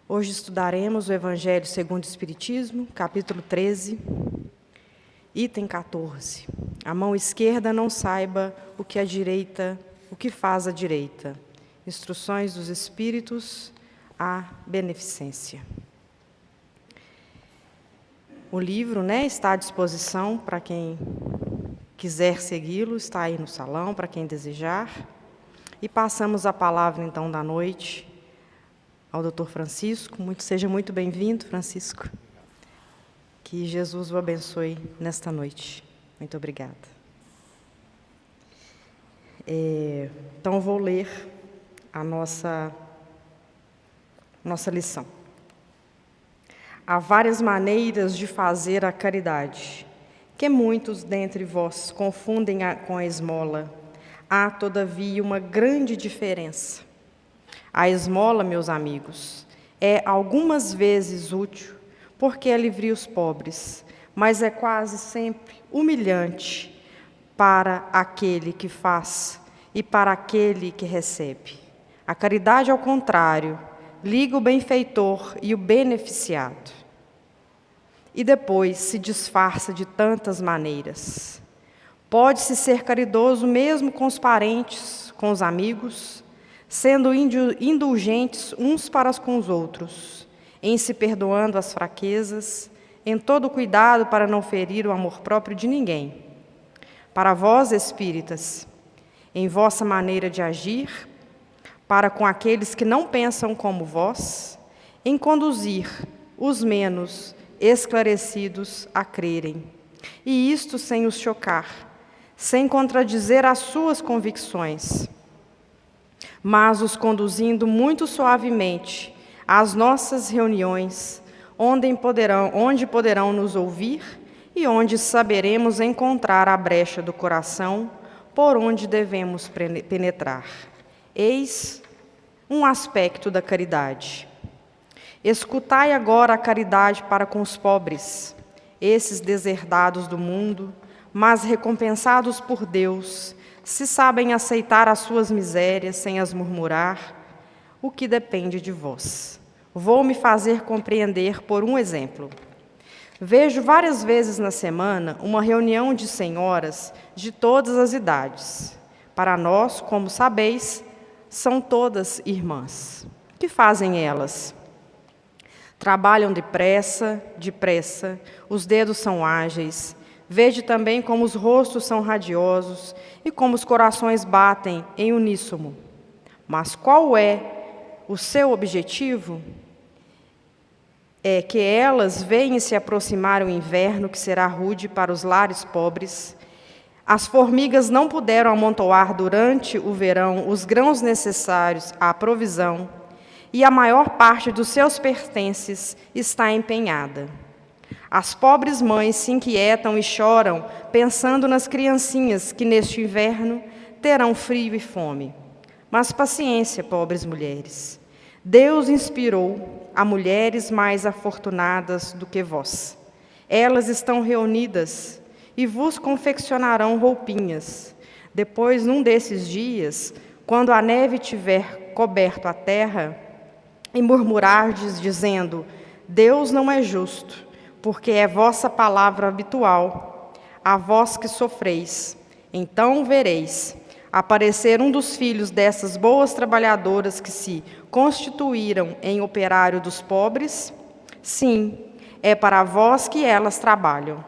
Hoje estudaremos o Evangelho segundo o Espiritismo, capítulo 13, item 14. A mão esquerda não saiba o que faz a direita. Instruções dos Espíritos à Beneficência. O livro, está à disposição para quem quiser segui-lo, está aí no salão, para quem desejar. E passamos a palavra, então, da noite ao Dr. Francisco. Seja muito bem-vindo, Francisco. Que Jesus o abençoe nesta noite. Muito obrigada. Então, vou ler a nossa lição. Há várias maneiras de fazer a caridade, que muitos dentre vós confundem com a esmola. Há, todavia, uma grande diferença. A esmola, meus amigos, é algumas vezes útil, porque alivia os pobres, mas é quase sempre humilhante para aquele que faz e para aquele que recebe. A caridade, ao contrário, liga o benfeitor e o beneficiado. E depois se disfarça de tantas maneiras. Pode-se ser caridoso mesmo com os parentes, com os amigos, sendo indulgentes uns para com os outros, em se perdoando as fraquezas, em todo cuidado para não ferir o amor próprio de ninguém. Para vós, espíritas, em vossa maneira de agir, para com aqueles que não pensam como vós, em conduzir os menos esclarecidos a crerem, e isto sem os chocar, sem contradizer as suas convicções, mas os conduzindo muito suavemente às nossas reuniões, onde poderão nos ouvir e onde saberemos encontrar a brecha do coração por onde devemos penetrar. Eis um aspecto da caridade. Escutai agora a caridade para com os pobres, esses deserdados do mundo, mas recompensados por Deus, se sabem aceitar as suas misérias sem as murmurar, o que depende de vós. Vou me fazer compreender por um exemplo. Vejo várias vezes na semana uma reunião de senhoras de todas as idades. Para nós, como sabeis, são todas irmãs. O que fazem elas? Trabalham depressa, os dedos são ágeis. Vede também como os rostos são radiosos e como os corações batem em uníssono. Mas qual é o seu objetivo? É que elas veem se aproximar o inverno, que será rude para os lares pobres. As formigas não puderam amontoar durante o verão os grãos necessários à provisão, e a maior parte dos seus pertences está empenhada. As pobres mães se inquietam e choram, pensando nas criancinhas que neste inverno terão frio e fome. Mas paciência, pobres mulheres. Deus inspirou a mulheres mais afortunadas do que vós. Elas estão reunidas e vos confeccionarão roupinhas. Depois, num desses dias, quando a neve tiver coberto a terra, e murmurardes, dizendo: Deus não é justo, porque é vossa palavra habitual, a vós que sofreis. Então vereis aparecer um dos filhos dessas boas trabalhadoras que se constituíram em operário dos pobres. Sim, é para vós que elas trabalham.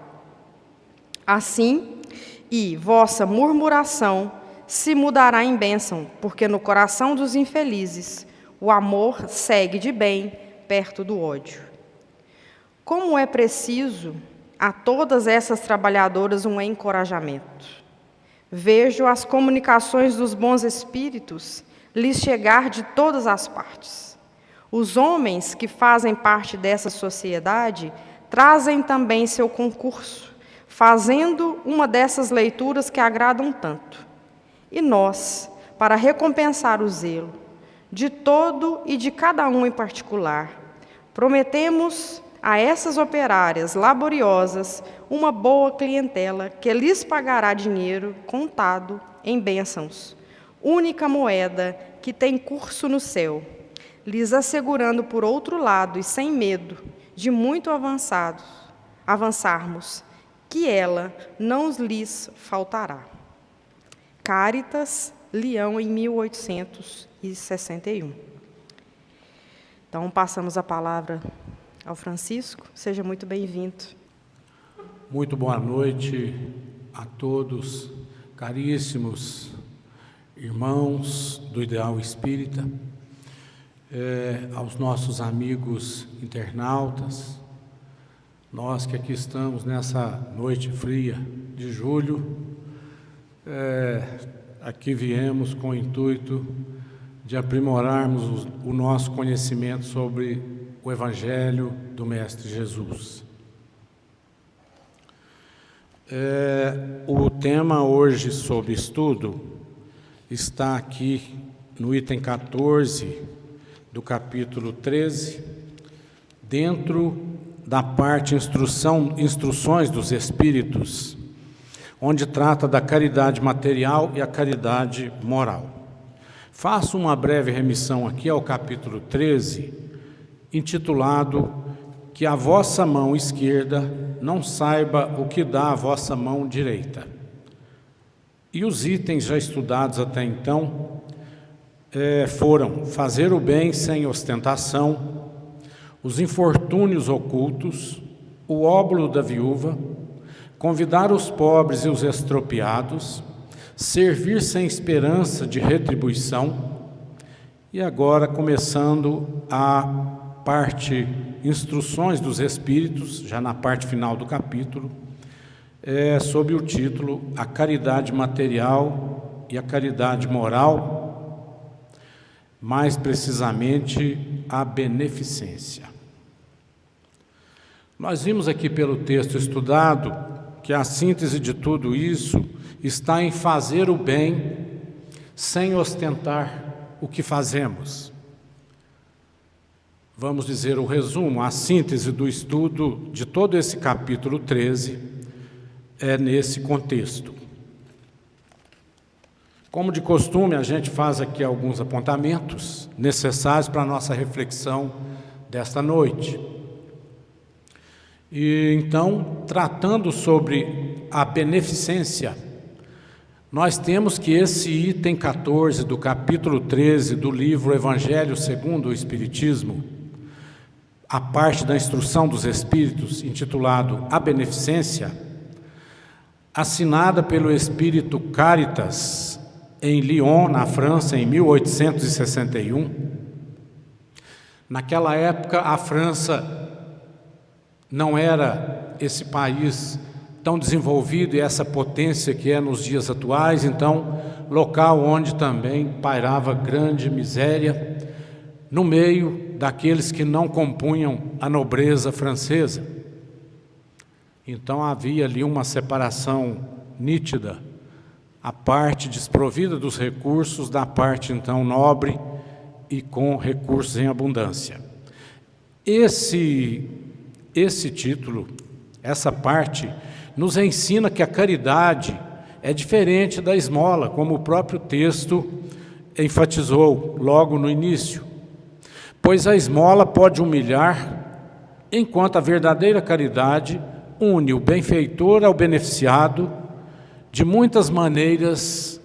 Assim, e vossa murmuração se mudará em bênção, porque no coração dos infelizes o amor segue de bem perto do ódio. Como é preciso a todas essas trabalhadoras um encorajamento. Vejo as comunicações dos bons espíritos lhes chegar de todas as partes. Os homens que fazem parte dessa sociedade trazem também seu concurso, fazendo uma dessas leituras que agradam tanto. E nós, para recompensar o zelo de todo e de cada um em particular, prometemos a essas operárias laboriosas uma boa clientela que lhes pagará dinheiro contado em bênçãos, única moeda que tem curso no céu. lhes assegurando por outro lado e sem medo de muito avançarmos, que ela não lhes faltará. Cáritas, Leão, em 1861. Então, passamos a palavra ao Francisco. Seja muito bem-vindo. Muito boa noite a todos, caríssimos irmãos do Ideal Espírita, aos nossos amigos internautas, nós que aqui estamos nessa noite fria de julho, aqui viemos com o intuito de aprimorarmos o nosso conhecimento sobre o Evangelho do Mestre Jesus. O tema hoje sob estudo está aqui no item 14 do capítulo 13, dentro da parte Instruções dos Espíritos, onde trata da caridade material e a caridade moral. Faço uma breve remissão aqui ao capítulo 13, intitulado Que a vossa mão esquerda não saiba o que dá a vossa mão direita. E os itens já estudados até então foram fazer o bem sem ostentação, os infortúnios ocultos, o óbolo da viúva, convidar os pobres e os estropiados, servir sem esperança de retribuição, e agora começando a parte Instruções dos Espíritos, já na parte final do capítulo, sob o título A Caridade Material e a Caridade Moral, mais precisamente a Beneficência. Nós vimos aqui pelo texto estudado que a síntese de tudo isso está em fazer o bem sem ostentar o que fazemos. Vamos dizer o resumo, a síntese do estudo de todo esse capítulo 13 é nesse contexto. Como de costume, a gente faz aqui alguns apontamentos necessários para a nossa reflexão desta noite. E então, tratando sobre a beneficência, nós temos que esse item 14 do capítulo 13 do livro Evangelho segundo o Espiritismo, a parte da Instrução dos Espíritos, intitulado A Beneficência, assinada pelo Espírito Cáritas, em Lyon, na França, em 1861. Naquela época, a França não era esse país tão desenvolvido e essa potência que é nos dias atuais, então, local onde também pairava grande miséria, no meio daqueles que não compunham a nobreza francesa. Então havia ali uma separação nítida, a parte desprovida dos recursos da parte então nobre e com recursos em abundância. Esse título, essa parte, nos ensina que a caridade é diferente da esmola, como o próprio texto enfatizou logo no início. Pois a esmola pode humilhar, enquanto a verdadeira caridade une o benfeitor ao beneficiado de muitas maneiras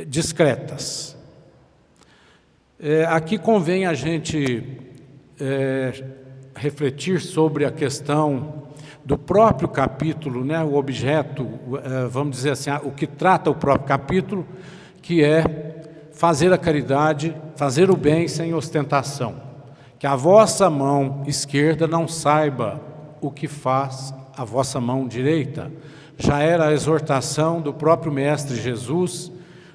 discretas. Aqui convém a gente refletir sobre a questão do próprio capítulo, né, o objeto, vamos dizer assim, o que trata o próprio capítulo, que é fazer a caridade, fazer o bem sem ostentação. Que a vossa mão esquerda não saiba o que faz a vossa mão direita. Já era a exortação do próprio Mestre Jesus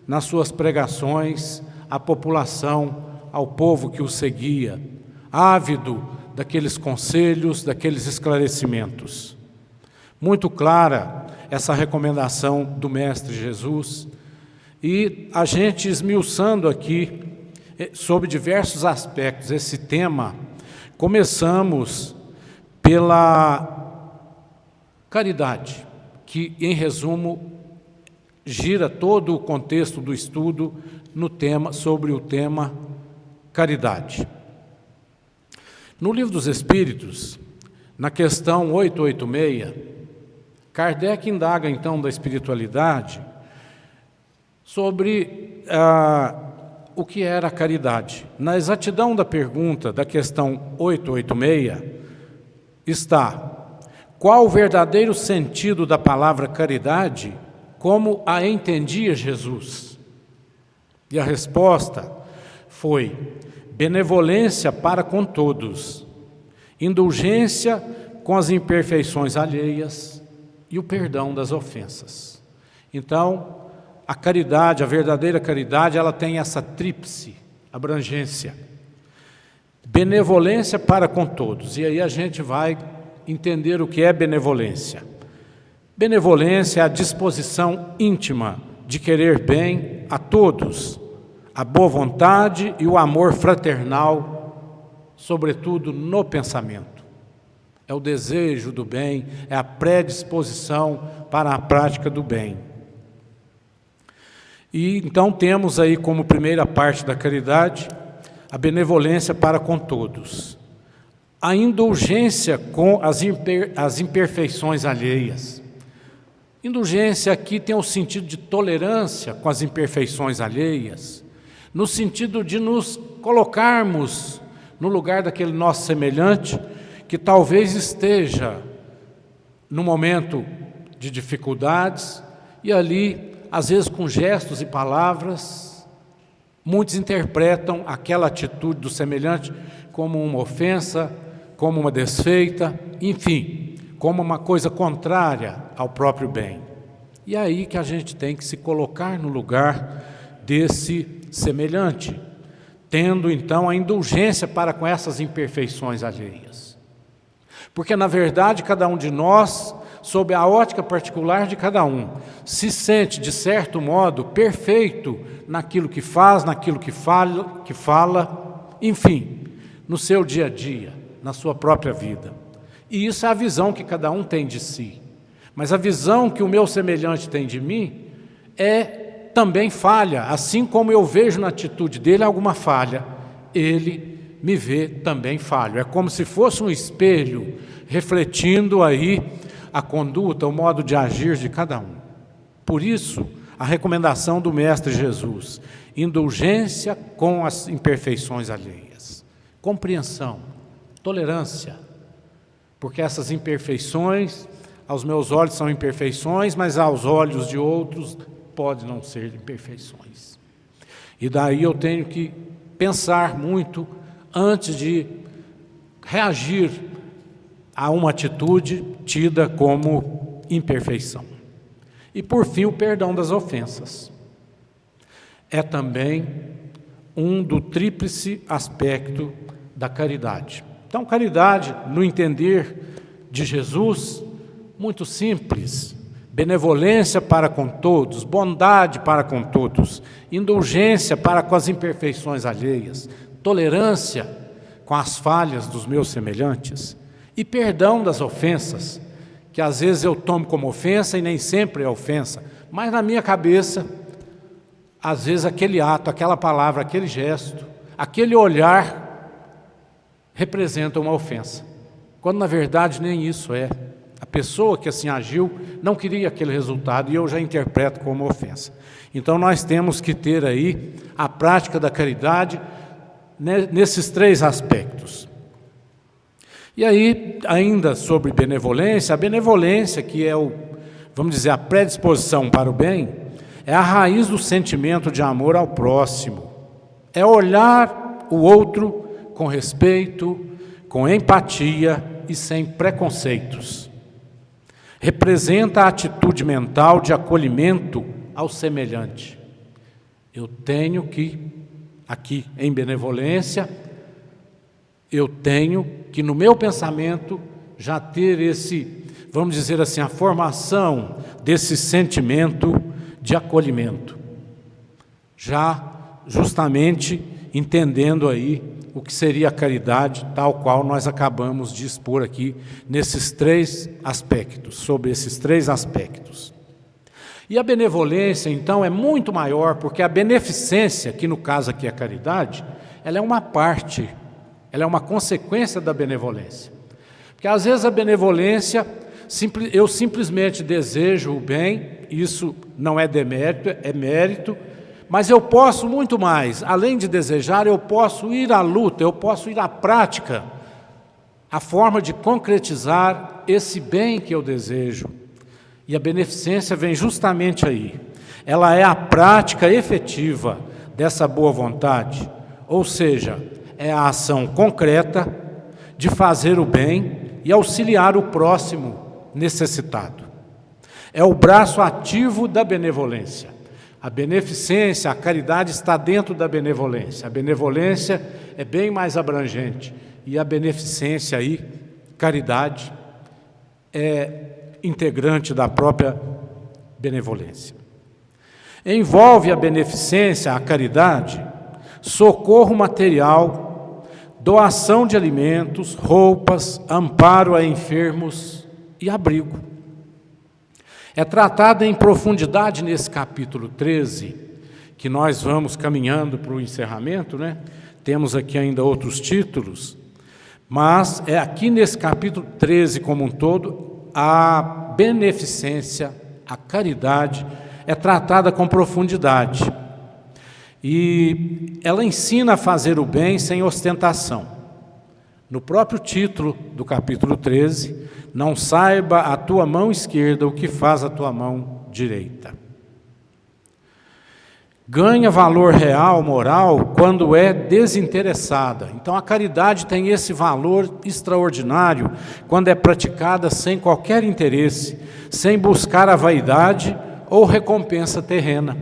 nas suas pregações à população, ao povo que o seguia, ávido daqueles conselhos, daqueles esclarecimentos. Muito clara essa recomendação do Mestre Jesus, e a gente esmiuçando aqui sobre diversos aspectos esse tema, começamos pela caridade, que em resumo gira todo o contexto do estudo no tema, sobre o tema caridade. No Livro dos Espíritos, na questão 886, Kardec indaga então da espiritualidade sobre o que era a caridade. Na exatidão da pergunta da questão 886 está: qual o verdadeiro sentido da palavra caridade, como a entendia Jesus? E a resposta foi: benevolência para com todos, indulgência com as imperfeições alheias e o perdão das ofensas. Então, a caridade, a verdadeira caridade, ela tem essa tríplice abrangência: benevolência para com todos. E aí a gente vai entender o que é benevolência. Benevolência é a disposição íntima de querer bem a todos, a boa vontade e o amor fraternal, sobretudo no pensamento. É o desejo do bem, é a predisposição para a prática do bem. E então temos aí como primeira parte da caridade a benevolência para com todos, a indulgência com as imperfeições alheias. Indulgência aqui tem o sentido de tolerância com as imperfeições alheias, no sentido de nos colocarmos no lugar daquele nosso semelhante que talvez esteja no momento de dificuldades e ali, às vezes com gestos e palavras, muitos interpretam aquela atitude do semelhante como uma ofensa, como uma desfeita, enfim, como uma coisa contrária ao próprio bem. E é aí que a gente tem que se colocar no lugar desse semelhante, tendo então a indulgência para com essas imperfeições alheias. Porque, na verdade, cada um de nós, sob a ótica particular de cada um, se sente, de certo modo, perfeito naquilo que faz, naquilo que fala, enfim, no seu dia a dia, na sua própria vida. E isso é a visão que cada um tem de si. Mas a visão que o meu semelhante tem de mim também falha, assim como eu vejo na atitude dele alguma falha, ele me vê também falho. É como se fosse um espelho refletindo aí a conduta, o modo de agir de cada um. Por isso, a recomendação do Mestre Jesus: indulgência com as imperfeições alheias, compreensão, tolerância, porque essas imperfeições, aos meus olhos são imperfeições, mas aos olhos de outros pode não ser imperfeições. E daí eu tenho que pensar muito antes de reagir a uma atitude tida como imperfeição. E por fim, o perdão das ofensas. É também do tríplice aspecto da caridade. Então, caridade, no entender de Jesus, muito simples: benevolência para com todos, bondade para com todos, indulgência para com as imperfeições alheias, tolerância com as falhas dos meus semelhantes e perdão das ofensas, que às vezes eu tomo como ofensa e nem sempre é ofensa, mas na minha cabeça, às vezes aquele ato, aquela palavra, aquele gesto, aquele olhar representa uma ofensa, quando na verdade nem isso é. A pessoa que assim agiu não queria aquele resultado e eu já interpreto como ofensa. Então nós temos que ter aí a prática da caridade nesses três aspectos. E aí, ainda sobre benevolência, a benevolência, que é vamos dizer, a predisposição para o bem, é a raiz do sentimento de amor ao próximo. É olhar o outro com respeito, com empatia e sem preconceitos. Representa a atitude mental de acolhimento ao semelhante. Eu tenho que, aqui em benevolência, eu tenho que no meu pensamento já ter vamos dizer assim, a formação desse sentimento de acolhimento. Já justamente entendendo aí o que seria a caridade, tal qual nós acabamos de expor aqui nesses três aspectos, sobre esses três aspectos. E a benevolência, então, é muito maior, porque a beneficência, que no caso aqui é a caridade, ela é uma parte ela é uma consequência da benevolência. Porque às vezes a benevolência, eu simplesmente desejo o bem, isso não é demérito, é mérito, mas eu posso muito mais, além de desejar, eu posso ir à luta, eu posso ir à prática, a forma de concretizar esse bem que eu desejo. E a beneficência vem justamente aí. Ela é a prática efetiva dessa boa vontade, ou seja, é a ação concreta de fazer o bem e auxiliar o próximo necessitado. É o braço ativo da benevolência. A beneficência, a caridade está dentro da benevolência. A benevolência é bem mais abrangente. E a beneficência aí, caridade, é integrante da própria benevolência. Envolve a beneficência, a caridade, socorro material, doação de alimentos, roupas, amparo a enfermos e abrigo. É tratada em profundidade nesse capítulo 13, que nós vamos caminhando para o encerramento, né? Temos aqui ainda outros títulos, mas é aqui nesse capítulo 13 como um todo, a beneficência, a caridade, é tratada com profundidade. E ela ensina a fazer o bem sem ostentação. No próprio título do capítulo 13, não saiba a tua mão esquerda o que faz a tua mão direita. Ganha valor real, moral, quando é desinteressada. Então a caridade tem esse valor extraordinário quando é praticada sem qualquer interesse, sem buscar a vaidade ou recompensa terrena.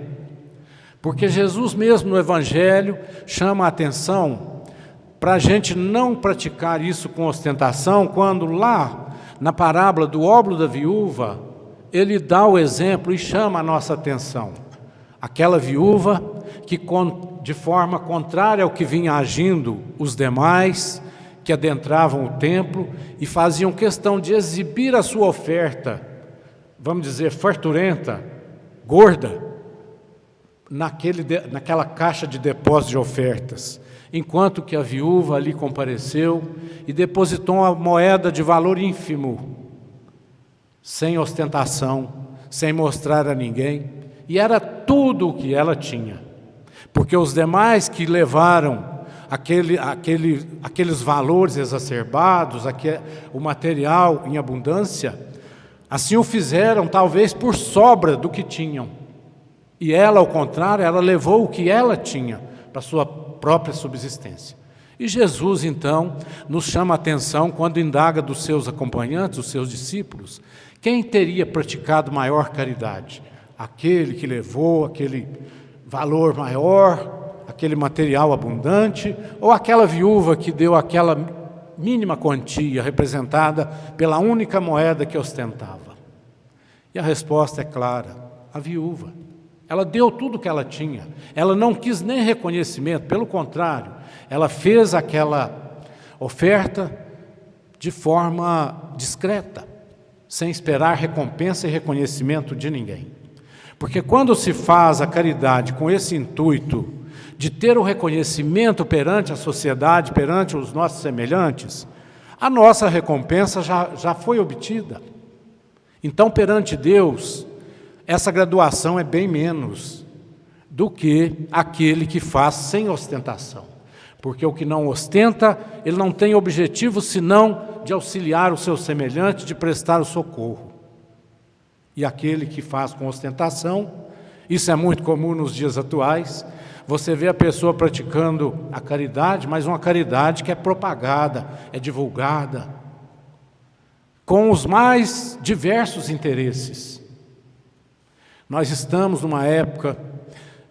Porque Jesus mesmo no Evangelho chama a atenção para a gente não praticar isso com ostentação, quando lá na parábola do óbolo da viúva, ele dá o exemplo e chama a nossa atenção. Aquela viúva que, de forma contrária ao que vinha agindo os demais, que adentravam o templo e faziam questão de exibir a sua oferta, vamos dizer, farturenta, gorda, naquela caixa de depósito de ofertas, enquanto que a viúva ali compareceu e depositou uma moeda de valor ínfimo, sem ostentação, sem mostrar a ninguém, e era tudo o que ela tinha, porque os demais que levaram aqueles valores exacerbados, o material em abundância, assim o fizeram talvez por sobra do que tinham, e ela, ao contrário, ela levou o que ela tinha para a sua própria subsistência. E Jesus, então, nos chama a atenção quando indaga dos seus acompanhantes, dos seus discípulos, quem teria praticado maior caridade? Aquele que levou aquele valor maior, aquele material abundante, ou aquela viúva que deu aquela mínima quantia representada pela única moeda que ostentava? E a resposta é clara: a viúva. Ela deu tudo o que ela tinha, ela não quis nem reconhecimento, pelo contrário, ela fez aquela oferta de forma discreta, sem esperar recompensa e reconhecimento de ninguém. Porque quando se faz a caridade com esse intuito de ter o reconhecimento perante a sociedade, perante os nossos semelhantes, a nossa recompensa já foi obtida. Então, perante Deus, essa graduação é bem menos do que aquele que faz sem ostentação. Porque o que não ostenta, ele não tem objetivo senão de auxiliar o seu semelhante, de prestar o socorro. E aquele que faz com ostentação, isso é muito comum nos dias atuais, você vê a pessoa praticando a caridade, mas uma caridade que é propagada, é divulgada, com os mais diversos interesses. Nós estamos numa época,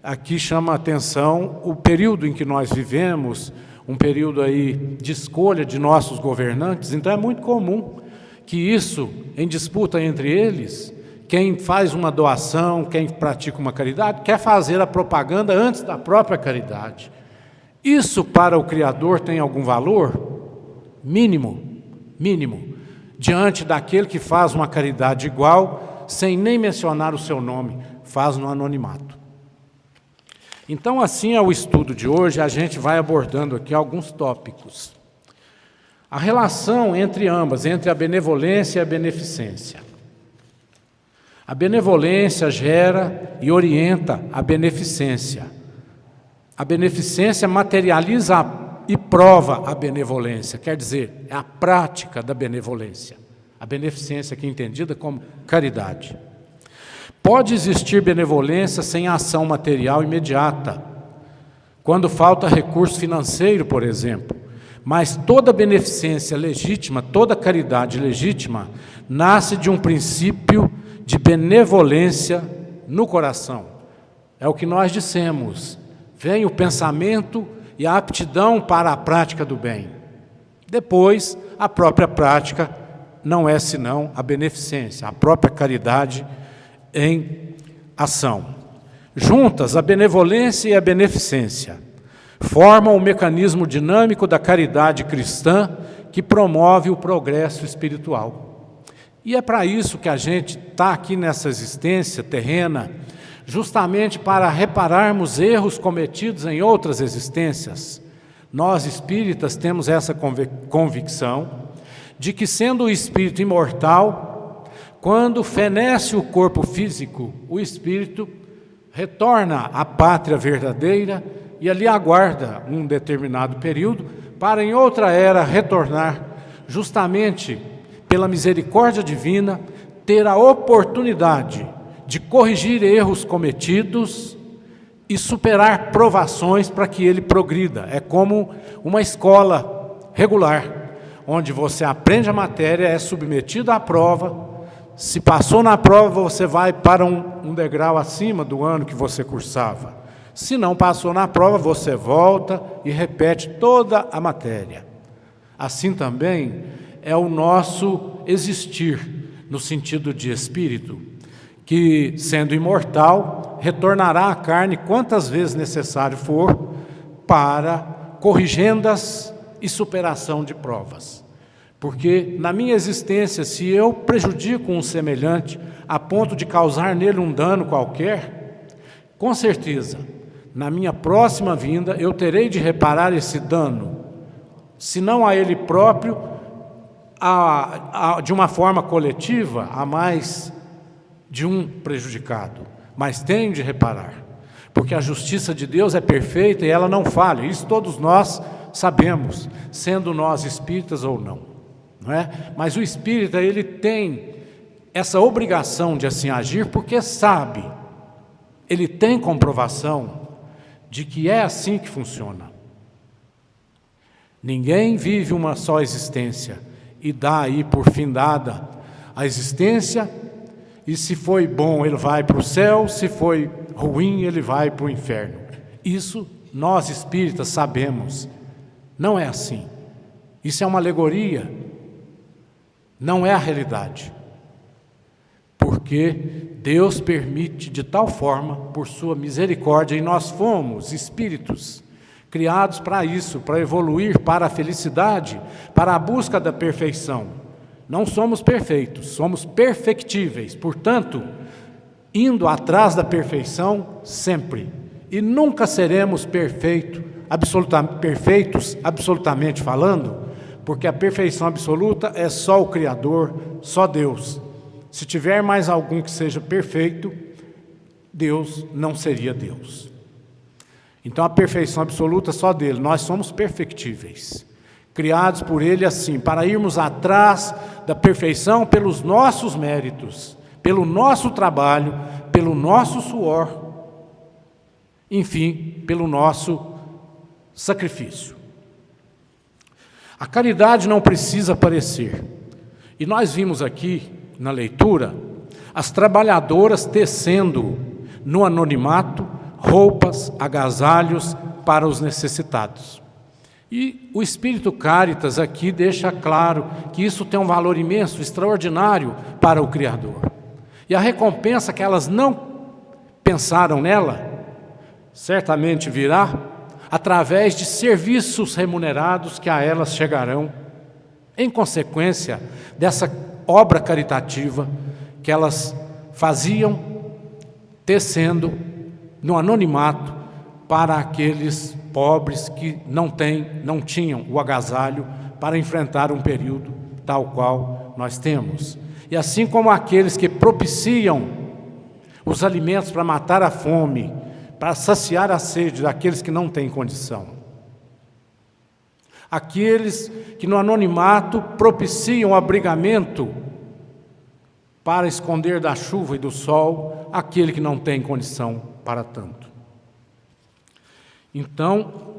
aqui chama a atenção o período em que nós vivemos, um período aí de escolha de nossos governantes, então é muito comum que isso, em disputa entre eles, quem faz uma doação, quem pratica uma caridade, quer fazer a propaganda antes da própria caridade. Isso para o Criador tem algum valor? Mínimo, diante daquele que faz uma caridade igual, sem nem mencionar o seu nome, faz no anonimato. Então, assim é o estudo de hoje, a gente vai abordando aqui alguns tópicos. a relação entre ambas, entre a benevolência e a beneficência. A benevolência gera e orienta a beneficência. A beneficência materializa e prova a benevolência, quer dizer, é a prática da benevolência. A beneficência aqui entendida como caridade. Pode existir benevolência sem ação material imediata, quando falta recurso financeiro, por exemplo. Mas toda beneficência legítima, toda caridade legítima, nasce de um princípio de benevolência no coração. É o que nós dissemos. Vem o pensamento e a aptidão para a prática do bem. Depois, a própria prática não é senão a beneficência, a própria caridade em ação. Juntas, a benevolência e a beneficência formam o mecanismo dinâmico da caridade cristã que promove o progresso espiritual. E é para isso que a gente está aqui nessa existência terrena, justamente para repararmos erros cometidos em outras existências. Nós espíritas temos essa convicção de que, sendo o espírito imortal, quando fenece o corpo físico, o espírito retorna à pátria verdadeira e ali aguarda um determinado período para, em outra era, retornar, justamente pela misericórdia divina, ter a oportunidade de corrigir erros cometidos e superar provações para que ele progrida. É como uma escola regular, onde você aprende a matéria, é submetido à prova. Se passou na prova, você vai para um degrau acima do ano que você cursava. Se não passou na prova, você volta e repete toda a matéria. Assim também é o nosso existir, no sentido de espírito, que, sendo imortal, retornará à carne quantas vezes necessário for para corrigendas e superação de provas. Porque na minha existência, se eu prejudico um semelhante a ponto de causar nele um dano qualquer, com certeza, na minha próxima vinda, eu terei de reparar esse dano, se não a ele próprio, de uma forma coletiva, a mais de um prejudicado. Mas tenho de reparar, porque a justiça de Deus é perfeita e ela não falha. Isso todos nós sabemos, sendo nós espíritas ou não, não é? Mas o espírita, ele tem essa obrigação de assim agir, porque sabe, ele tem comprovação de que é assim que funciona. Ninguém vive uma só existência e dá aí por findada a existência, e se foi bom ele vai para o céu, se foi ruim ele vai para o inferno. Isso nós espíritas sabemos, não é assim. Isso é uma alegoria, não é a realidade. Porque Deus permite de tal forma, por sua misericórdia, e nós fomos espíritos criados para isso, para evoluir para a felicidade, para a busca da perfeição. Não somos perfeitos, somos perfectíveis, portanto, indo atrás da perfeição sempre. E nunca seremos perfeitos, absolutamente falando, porque a perfeição absoluta é só o Criador, só Deus. Se tiver mais algum que seja perfeito, Deus não seria Deus. Então a perfeição absoluta é só dele, nós somos perfectíveis, criados por ele assim, para irmos atrás da perfeição pelos nossos méritos, pelo nosso trabalho, pelo nosso suor, enfim, pelo nosso sacrifício. A caridade não precisa aparecer. E nós vimos aqui, na leitura, as trabalhadoras tecendo no anonimato roupas, agasalhos para os necessitados. E o Espírito Caritas aqui deixa claro que isso tem um valor imenso, extraordinário para o Criador. E a recompensa que elas não pensaram nela, certamente virá através de serviços remunerados que a elas chegarão, em consequência dessa obra caritativa que elas faziam, tecendo no anonimato para aqueles pobres que não tinham o agasalho para enfrentar um período tal qual nós temos. E assim como aqueles que propiciam os alimentos para matar a fome, para saciar a sede daqueles que não têm condição. Aqueles que no anonimato propiciam o abrigamento para esconder da chuva e do sol aquele que não tem condição para tanto. Então,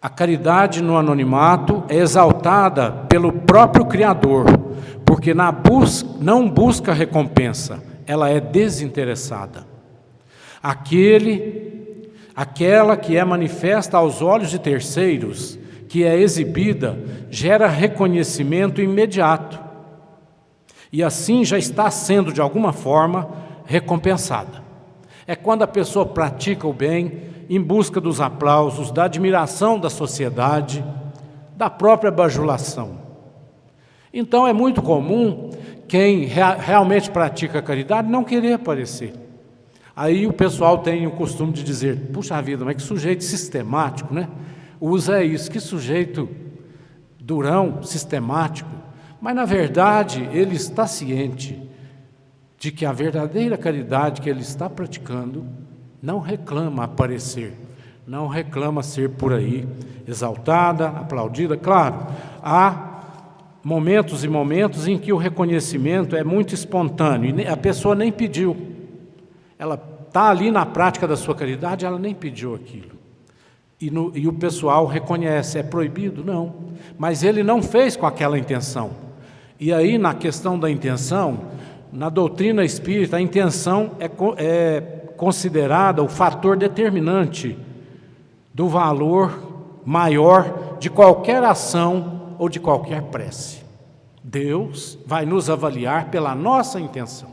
a caridade no anonimato é exaltada pelo próprio Criador, porque não busca recompensa, ela é desinteressada. Aquela que é manifesta aos olhos de terceiros, que é exibida, gera reconhecimento imediato. E assim já está sendo, de alguma forma, recompensada. É quando a pessoa pratica o bem em busca dos aplausos, da admiração da sociedade, da própria bajulação. Então é muito comum quem realmente pratica a caridade não querer aparecer. Aí o pessoal tem o costume de dizer, puxa vida, mas que sujeito sistemático, né? Usa isso, que sujeito durão, sistemático. Mas na verdade ele está ciente de que a verdadeira caridade que ele está praticando não reclama aparecer, não reclama ser por aí exaltada, aplaudida. Claro, há momentos e momentos em que o reconhecimento é muito espontâneo e a pessoa nem pediu. Ela está ali na prática da sua caridade, ela nem pediu aquilo. E o pessoal reconhece, é proibido? Não. Mas ele não fez com aquela intenção. E aí, na questão da intenção, na doutrina espírita, a intenção é considerada o fator determinante do valor maior de qualquer ação ou de qualquer prece. Deus vai nos avaliar pela nossa intenção.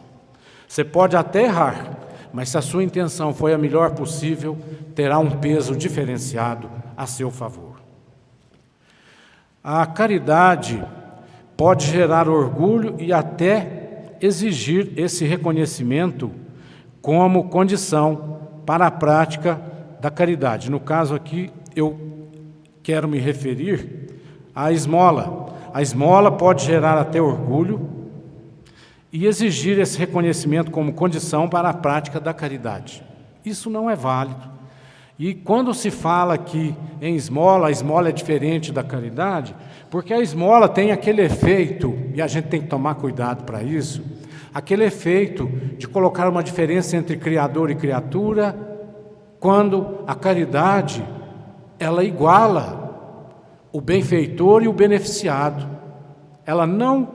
Você pode até errar, mas se a sua intenção foi a melhor possível, terá um peso diferenciado a seu favor. A caridade pode gerar orgulho e até exigir esse reconhecimento como condição para a prática da caridade. No caso aqui, eu quero me referir à esmola. A esmola pode gerar até orgulho e exigir esse reconhecimento como condição para a prática da caridade. Isso não é válido. E quando se fala aqui em esmola, a esmola é diferente da caridade, porque a esmola tem aquele efeito, e a gente tem que tomar cuidado para isso, aquele efeito de colocar uma diferença entre criador e criatura, quando a caridade, ela iguala o benfeitor e o beneficiado. Ela não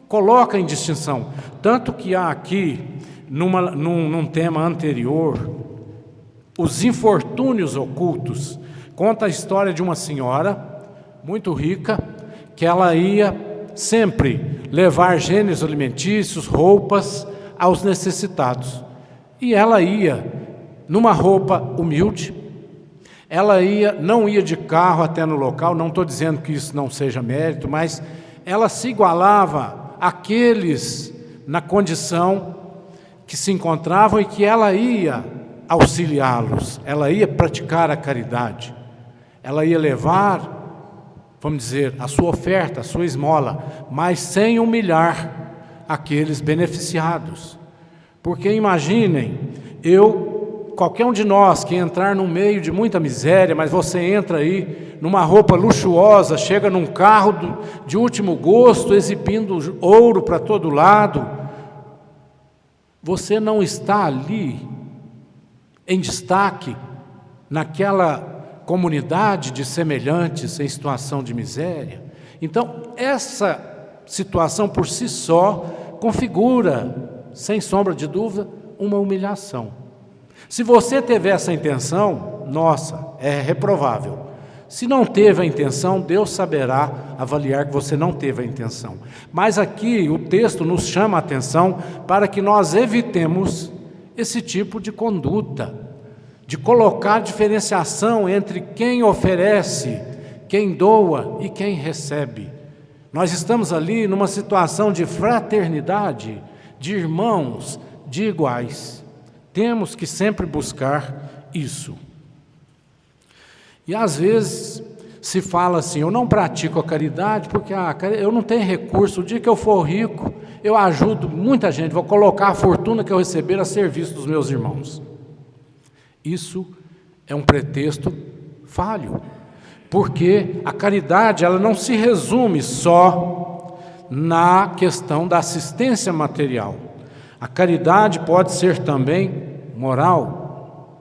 coloca em distinção. Tanto que há aqui, num tema anterior, os infortúnios ocultos. Conta a história de uma senhora muito rica, que ela ia sempre levar gêneros alimentícios, roupas aos necessitados. E ela ia numa roupa humilde, ela não ia de carro até no local, não estou dizendo que isso não seja mérito, mas ela se igualava àqueles na condição que se encontravam e que ela ia auxiliá-los, ela ia praticar a caridade, ela ia levar, vamos dizer, a sua oferta, a sua esmola, mas sem humilhar aqueles beneficiados. Porque imaginem, qualquer um de nós que entrar no meio de muita miséria, mas você entra aí numa roupa luxuosa, chega num carro de último gosto, exibindo ouro para todo lado, você não está ali em destaque naquela comunidade de semelhantes em situação de miséria. Então, essa situação por si só configura, sem sombra de dúvida, uma humilhação. Se você teve essa intenção, nossa, é reprovável. Se não teve a intenção, Deus saberá avaliar que você não teve a intenção. Mas aqui o texto nos chama a atenção para que nós evitemos esse tipo de conduta, de colocar diferenciação entre quem oferece, quem doa e quem recebe. Nós estamos ali numa situação de fraternidade, de irmãos, de iguais. Temos que sempre buscar isso. E às vezes se fala assim: eu não pratico a caridade porque eu não tenho recurso, o dia que eu for rico, eu ajudo muita gente, vou colocar a fortuna que eu receber a serviço dos meus irmãos. Isso é um pretexto falho, porque a caridade ela não se resume só na questão da assistência material. A caridade pode ser também moral.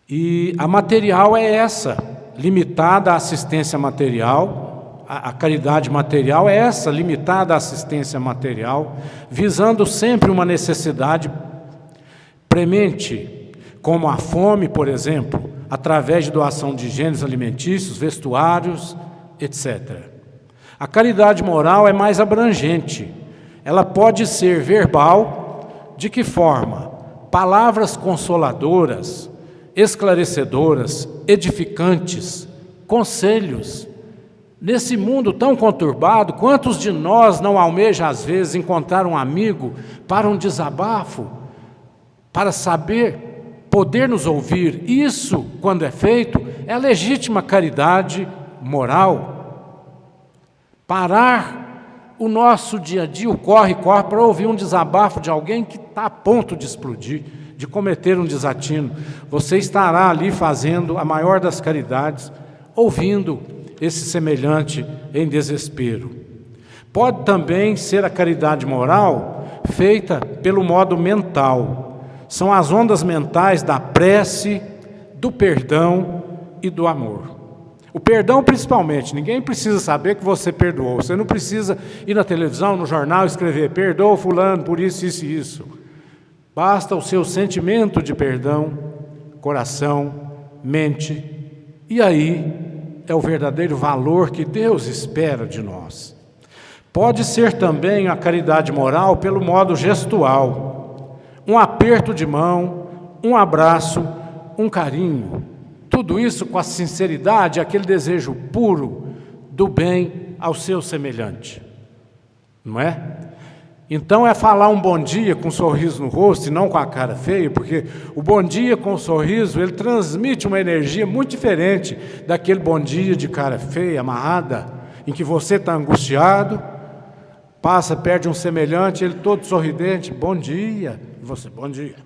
E a material é essa, limitada à assistência material. A caridade material é essa, limitada à assistência material, visando sempre uma necessidade premente, como a fome, por exemplo, através de doação de gêneros alimentícios, vestuários, etc. A caridade moral é mais abrangente. Ela pode ser verbal. De que forma? Palavras consoladoras, esclarecedoras, edificantes, conselhos. Nesse mundo tão conturbado, quantos de nós não almejam às vezes encontrar um amigo para um desabafo, para saber, poder nos ouvir? Isso, quando é feito, é a legítima caridade moral. Parar o nosso dia a dia, o corre-corre, para ouvir um desabafo de alguém que está a ponto de explodir, de cometer um desatino. Você estará ali fazendo a maior das caridades, ouvindo esse semelhante em desespero. Pode também ser a caridade moral feita pelo modo mental. São as ondas mentais da prece, do perdão e do amor. O perdão principalmente, ninguém precisa saber que você perdoou. Você não precisa ir na televisão, no jornal, escrever: perdoa fulano por isso, isso e isso. Basta o seu sentimento de perdão, coração, mente, e aí é o verdadeiro valor que Deus espera de nós. Pode ser também a caridade moral pelo modo gestual. Um aperto de mão, um abraço, um carinho. Tudo isso com a sinceridade, aquele desejo puro do bem ao seu semelhante. Não é? Então é falar um bom dia com um sorriso no rosto e não com a cara feia, porque o bom dia com o sorriso, ele transmite uma energia muito diferente daquele bom dia de cara feia, amarrada, em que você está angustiado, passa, perde um semelhante, ele todo sorridente: bom dia, e você: bom dia.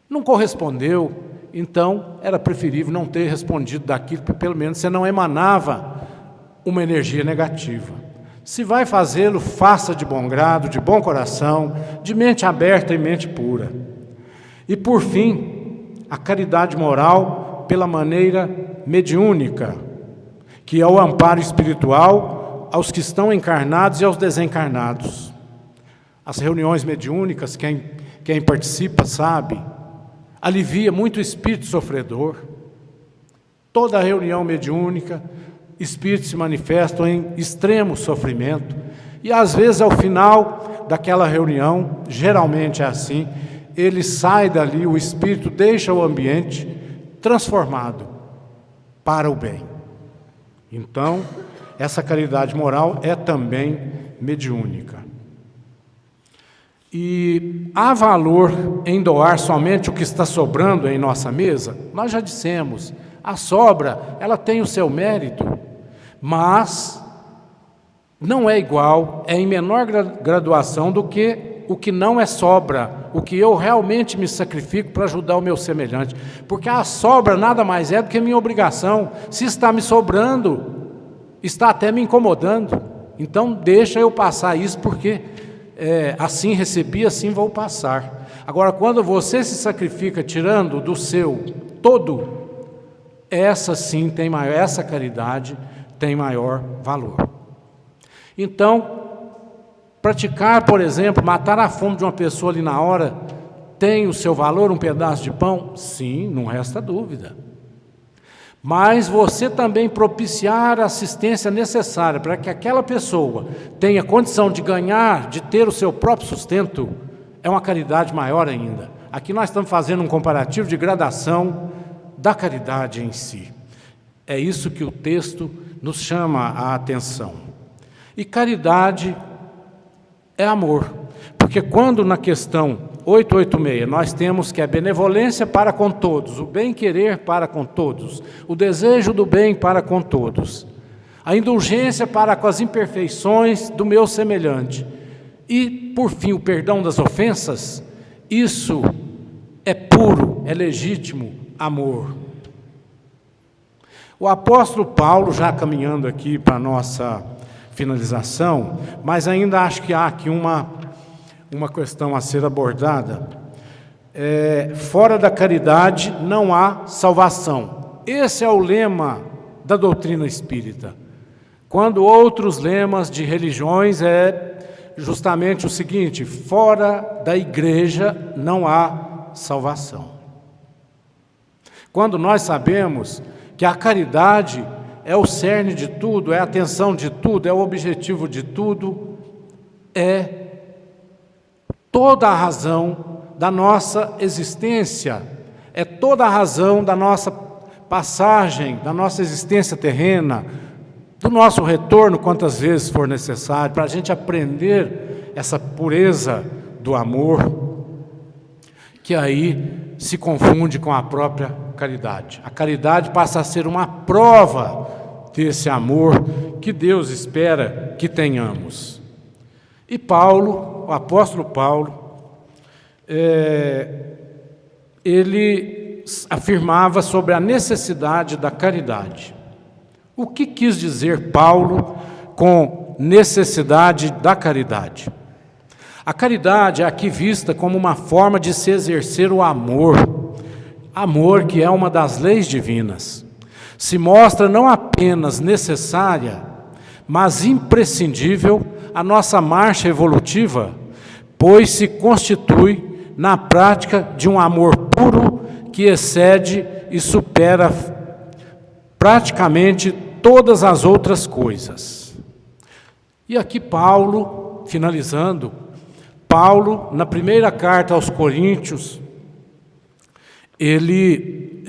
Não correspondeu, então era preferível não ter respondido daquilo, porque pelo menos você não emanava uma energia negativa. Se vai fazê-lo, faça de bom grado, de bom coração, de mente aberta e mente pura. E por fim, a caridade moral pela maneira mediúnica, que é o amparo espiritual aos que estão encarnados e aos desencarnados. As reuniões mediúnicas, quem participa sabe, alivia muito o espírito sofredor. Toda reunião mediúnica, espíritos se manifestam em extremo sofrimento, e às vezes ao final daquela reunião, geralmente é assim, ele sai dali, o espírito deixa o ambiente transformado para o bem. Então, essa caridade moral é também mediúnica. E há valor em doar somente o que está sobrando em nossa mesa? Nós já dissemos, a sobra, ela tem o seu mérito, mas não é igual, é em menor graduação do que o que não é sobra, o que eu realmente me sacrifico para ajudar o meu semelhante. Porque a sobra nada mais é do que minha obrigação. Se está me sobrando, está até me incomodando. Então deixa eu passar isso, porque assim recebi, assim vou passar. Agora, quando você se sacrifica tirando do seu todo, essa sim tem maior, essa caridade tem maior valor. Então, praticar, por exemplo, matar a fome de uma pessoa ali na hora, tem o seu valor, um pedaço de pão? Sim, não resta dúvida. Mas você também propiciar a assistência necessária para que aquela pessoa tenha condição de ganhar, de ter o seu próprio sustento, é uma caridade maior ainda. Aqui nós estamos fazendo um comparativo de gradação da caridade em si. É isso que o texto nos chama a atenção. E caridade é amor, porque quando na questão 8:86, nós temos que a benevolência para com todos, o bem-querer para com todos, o desejo do bem para com todos, a indulgência para com as imperfeições do meu semelhante e, por fim, o perdão das ofensas. Isso é puro, é legítimo amor. O apóstolo Paulo, já caminhando aqui para a nossa finalização, mas ainda acho que há aqui uma questão a ser abordada. Fora da caridade não há salvação. Esse é o lema da doutrina espírita. Quando outros lemas de religiões é justamente o seguinte: fora da igreja não há salvação. Quando nós sabemos que a caridade é o cerne de tudo, é a atenção de tudo, é o objetivo de tudo, é toda a razão da nossa existência, é toda a razão da nossa passagem, da nossa existência terrena, do nosso retorno quantas vezes for necessário, para a gente aprender essa pureza do amor, que aí se confunde com a própria caridade. A caridade passa a ser uma prova desse amor que Deus espera que tenhamos. E Paulo, o apóstolo Paulo, ele afirmava sobre a necessidade da caridade. O que quis dizer Paulo com necessidade da caridade? A caridade é aqui vista como uma forma de se exercer o amor, amor que é uma das leis divinas. Se mostra não apenas necessária, mas imprescindível à nossa marcha evolutiva, pois se constitui na prática de um amor puro que excede e supera praticamente todas as outras coisas. E aqui Paulo, finalizando, Paulo, na primeira carta aos Coríntios, ele,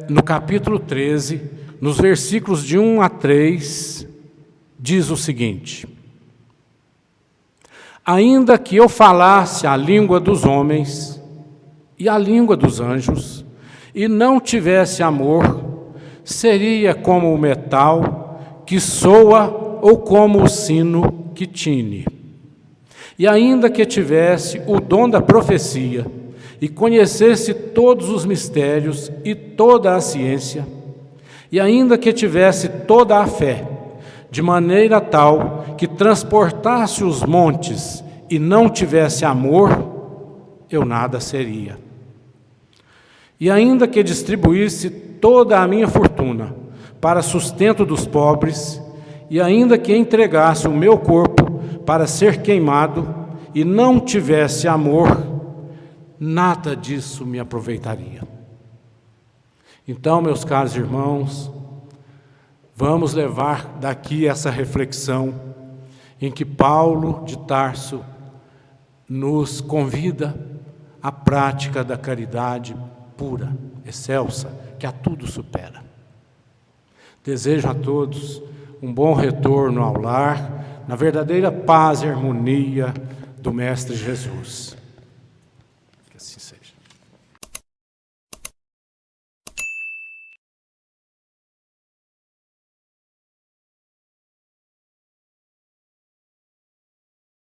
no capítulo 13, nos versículos de 1 a 3, diz o seguinte: ainda que eu falasse a língua dos homens e a língua dos anjos, e não tivesse amor, seria como o metal que soa ou como o sino que tine. E ainda que tivesse o dom da profecia e conhecesse todos os mistérios e toda a ciência, e ainda que tivesse toda a fé, de maneira tal que transportasse os montes e não tivesse amor, eu nada seria. E ainda que distribuísse toda a minha fortuna para sustento dos pobres, e ainda que entregasse o meu corpo para ser queimado e não tivesse amor, nada disso me aproveitaria. Então, meus caros irmãos, vamos levar daqui essa reflexão em que Paulo de Tarso nos convida à prática da caridade pura, excelsa, que a tudo supera. Desejo a todos um bom retorno ao lar, na verdadeira paz e harmonia do Mestre Jesus. Que assim seja.